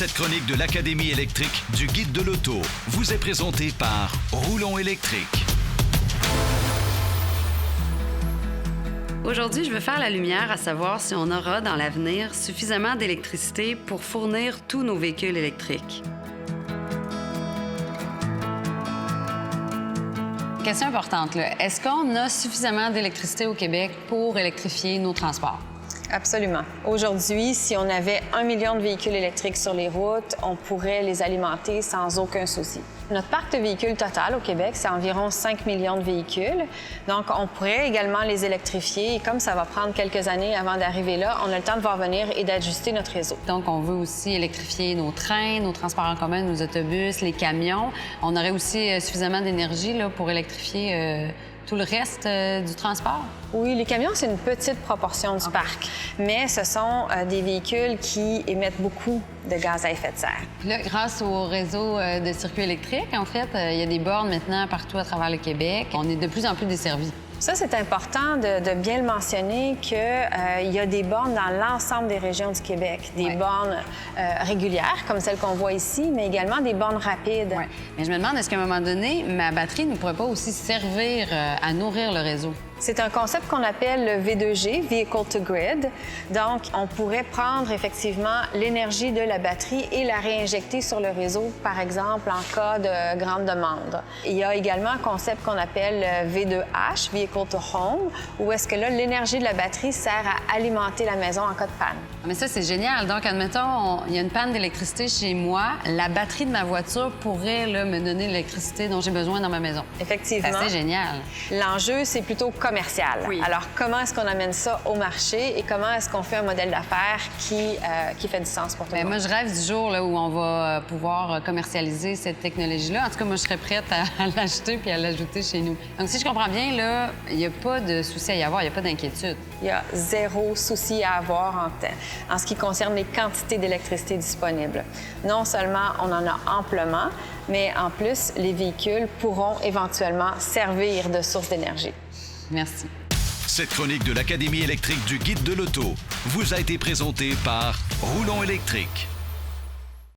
Cette chronique de l'Académie électrique du Guide de l'auto vous est présentée par Roulon Électrique. Aujourd'hui, je veux faire la lumière à savoir si on aura dans l'avenir suffisamment d'électricité pour fournir tous nos véhicules électriques. Question importante, là. Est-ce qu'on a suffisamment d'électricité au Québec pour électrifier nos transports? Absolument. Aujourd'hui, si on avait 1 million de véhicules électriques sur les routes, on pourrait les alimenter sans aucun souci. Notre parc de véhicules total au Québec, c'est environ 5 millions de véhicules. Donc, on pourrait également les électrifier. Et comme ça va prendre quelques années avant d'arriver là, on a le temps de voir venir et d'ajuster notre réseau. Donc, on veut aussi électrifier nos trains, nos transports en commun, nos autobus, les camions. On aurait aussi suffisamment d'énergie là, pour électrifier tout le reste du transport? Oui, les camions, c'est une petite proportion du parc, mais ce sont des véhicules qui émettent beaucoup de gaz à effet de serre. Puis là, grâce au réseau de circuits électriques, en fait, il y a des bornes maintenant partout à travers le Québec. On est de plus en plus desservis. Ça, c'est important de bien le mentionner qu'il y a des bornes dans l'ensemble des régions du Québec. Des bornes régulières, comme celles qu'on voit ici, mais également des bornes rapides. Oui. Mais je me demande, est-ce qu'à un moment donné, ma batterie ne pourrait pas aussi servir à nourrir le réseau? C'est un concept qu'on appelle le V2G, Vehicle to Grid. Donc, on pourrait prendre effectivement l'énergie de la batterie et la réinjecter sur le réseau, par exemple, en cas de grande demande. Il y a également un concept qu'on appelle V2H, Vehicle to Home, où est-ce que là, l'énergie de la batterie sert à alimenter la maison en cas de panne. Mais ça, c'est génial. Donc, admettons, il y a une panne d'électricité chez moi. La batterie de ma voiture pourrait là, me donner l'électricité dont j'ai besoin dans ma maison. Effectivement. C'est assez génial. L'enjeu, c'est plutôt commercial. Oui. Alors, comment est-ce qu'on amène ça au marché et comment est-ce qu'on fait un modèle d'affaires qui fait du sens pour tout le monde? Moi, je rêve du jour là, où on va pouvoir commercialiser cette technologie-là. En tout cas, moi, je serais prête à l'acheter puis à l'ajouter chez nous. Donc, si je comprends bien, là, il n'y a pas de souci à y avoir, il n'y a pas d'inquiétude. Il y a zéro souci à avoir en ce qui concerne les quantités d'électricité disponibles. Non seulement on en a amplement, mais en plus, les véhicules pourront éventuellement servir de source d'énergie. Merci. Cette chronique de l'Académie électrique du Guide de l'auto vous a été présentée par Roulon Électrique.